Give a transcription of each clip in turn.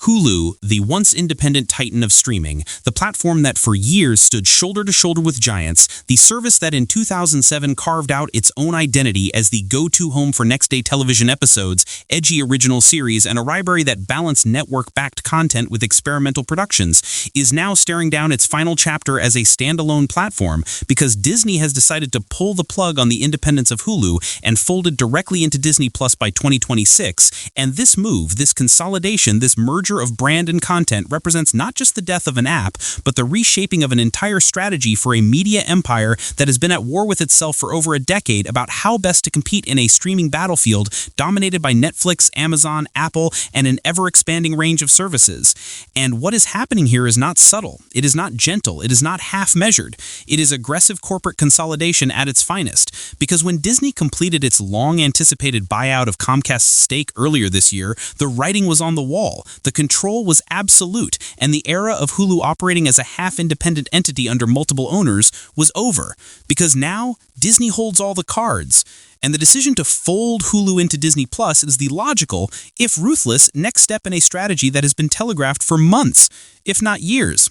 Hulu, the once independent titan of streaming, the platform that for years stood shoulder to shoulder with giants, the service that in 2007 carved out its own identity as the go-to home for next-day television episodes, edgy original series, and a library that balanced network-backed content with experimental productions, is now staring down its final chapter as a standalone platform because Disney has decided to pull the plug on the independence of Hulu and fold it directly into Disney Plus by 2026. And this move, this consolidation, this merger of brand and content represents not just the death of an app, but the reshaping of an entire strategy for a media empire that has been at war with itself for over a decade about how best to compete in a streaming battlefield dominated by Netflix, Amazon, Apple, and an ever-expanding range of services. And what is happening here is not subtle. It is not gentle. It is not half-measured. It is aggressive corporate consolidation at its finest. Because when Disney completed its long-anticipated buyout of Comcast's stake earlier this year, the writing was on the wall. The control was absolute, and the era of Hulu operating as a half-independent entity under multiple owners was over, because now Disney holds all the cards. And the decision to fold Hulu into Disney Plus is the logical, if ruthless, next step in a strategy that has been telegraphed for months, if not years.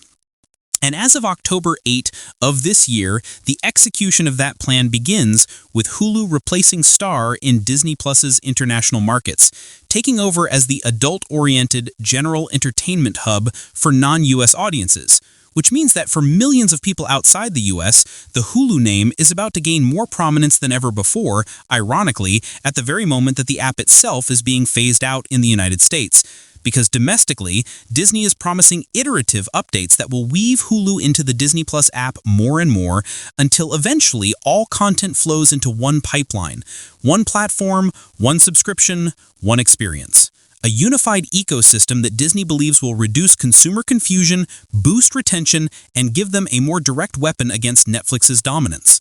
And as of October 8 of this year, the execution of that plan begins with Hulu replacing Star in Disney Plus's international markets, taking over as the adult-oriented general entertainment hub for non-US audiences, which means that for millions of people outside the US, the Hulu name is about to gain more prominence than ever before, ironically, at the very moment that the app itself is being phased out in the United States. Because domestically, Disney is promising iterative updates that will weave Hulu into the Disney Plus app more and more until eventually all content flows into one pipeline, one platform, one subscription, one experience. A unified ecosystem that Disney believes will reduce consumer confusion, boost retention, and give them a more direct weapon against Netflix's dominance.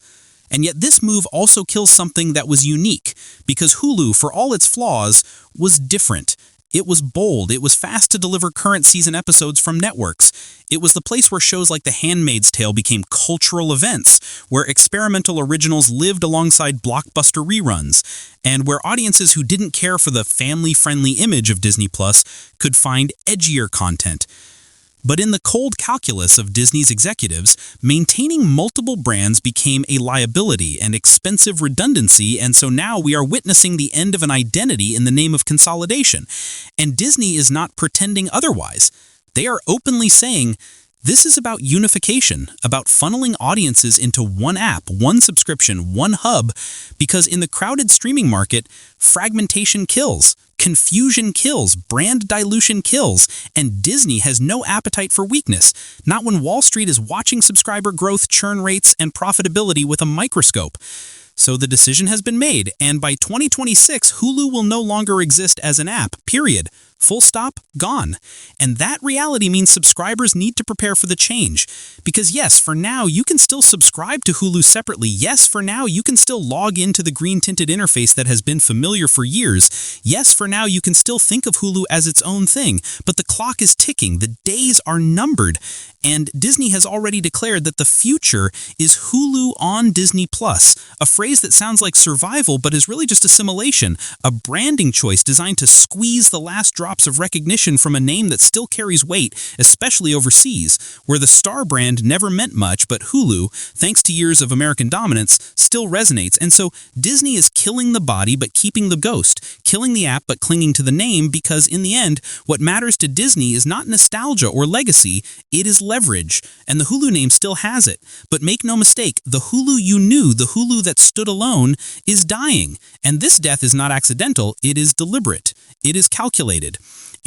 And yet this move also kills something that was unique, because Hulu, for all its flaws, was different. It was bold. It was fast to deliver current season episodes from networks. It was the place where shows like The Handmaid's Tale became cultural events, where experimental originals lived alongside blockbuster reruns, and where audiences who didn't care for the family-friendly image of Disney Plus could find edgier content. But in the cold calculus of Disney's executives, maintaining multiple brands became a liability and expensive redundancy, and so now we are witnessing the end of an identity in the name of consolidation. And Disney is not pretending otherwise. They are openly saying, this is about unification, about funneling audiences into one app, one subscription, one hub, because in the crowded streaming market, fragmentation kills, confusion kills, brand dilution kills, and Disney has no appetite for weakness, not when Wall Street is watching subscriber growth, churn rates, and profitability with a microscope. So the decision has been made, and by 2026, Hulu will no longer exist as an app, period. Full stop, gone. And that reality means subscribers need to prepare for the change. Because yes, for now, you can still subscribe to Hulu separately. Yes, for now, you can still log into the green-tinted interface that has been familiar for years. Yes, for now, you can still think of Hulu as its own thing. But the clock is ticking. The days are numbered. And Disney has already declared that the future is Hulu on Disney Plus, a phrase that sounds like survival but is really just assimilation, a branding choice designed to squeeze the last drops of recognition from a name that still carries weight, especially overseas, where the Star brand never meant much, but Hulu, thanks to years of American dominance, still resonates. And so Disney is killing the body but keeping the ghost, killing the app but clinging to the name, because in the end, what matters to Disney is not nostalgia or legacy, it is leverage, and the Hulu name still has it. But make no mistake, the Hulu you knew, the Hulu that stood alone, is dying. And this death is not accidental, it is deliberate. It is calculated.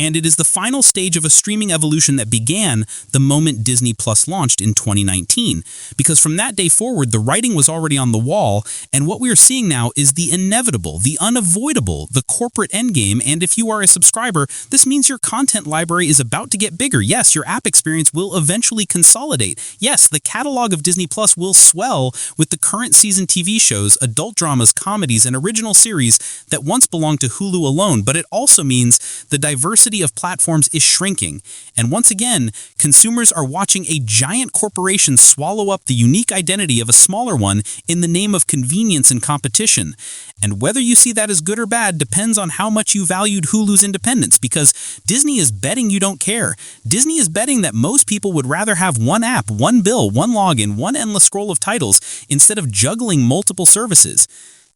And it is the final stage of a streaming evolution that began the moment Disney Plus launched in 2019. Because from that day forward, the writing was already on the wall, and what we are seeing now is the inevitable, the unavoidable, the corporate endgame. And if you are a subscriber, this means your content library is about to get bigger. Yes, your app experience will eventually consolidate. Yes, the catalog of Disney Plus will swell with the current season TV shows, adult dramas, comedies, and original series that once belonged to Hulu alone. But it also means the diversity diversity of platforms is shrinking, and once again, consumers are watching a giant corporation swallow up the unique identity of a smaller one in the name of convenience and competition. And whether you see that as good or bad depends on how much you valued Hulu's independence, because Disney is betting you don't care. Disney is betting that most people would rather have one app, one bill, one login, one endless scroll of titles, instead of juggling multiple services.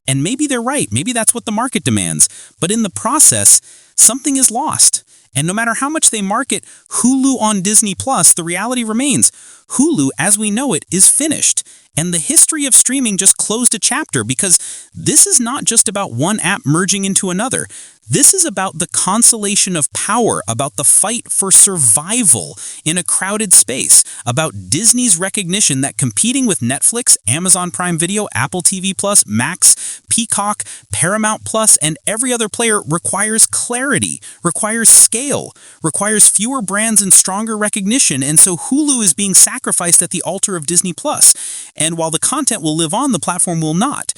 And maybe they're right, maybe that's what the market demands, but in the process, something is lost. And no matter how much they market Hulu on Disney+, the reality remains. Hulu, as we know it, is finished. And the history of streaming just closed a chapter, because this is not just about one app merging into another. This is about the consolation of power, about the fight for survival in a crowded space, about Disney's recognition that competing with Netflix, Amazon Prime Video, Apple TV+, Max, Peacock, Paramount+, and every other player requires clarity, requires scale, requires fewer brands and stronger recognition, and so Hulu is being sacrificed at the altar of Disney+. And while the content will live on, the platform will not.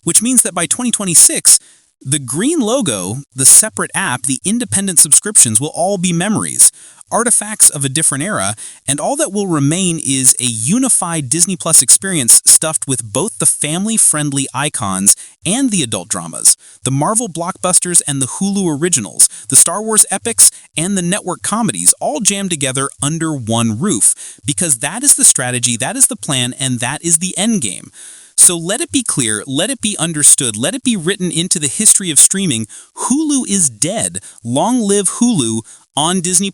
Which means that by 2026, the green logo, the separate app, the independent subscriptions will all be memories, artifacts of a different era, and all that will remain is a unified Disney Plus experience stuffed with both the family-friendly icons and the adult dramas, the Marvel blockbusters and the Hulu originals, the Star Wars epics and the network comedies, all jammed together under one roof, because that is the strategy, that is the plan, and that is the end game. So let it be clear, let it be understood, let it be written into the history of streaming, Hulu is dead. Long live Hulu on Disney+.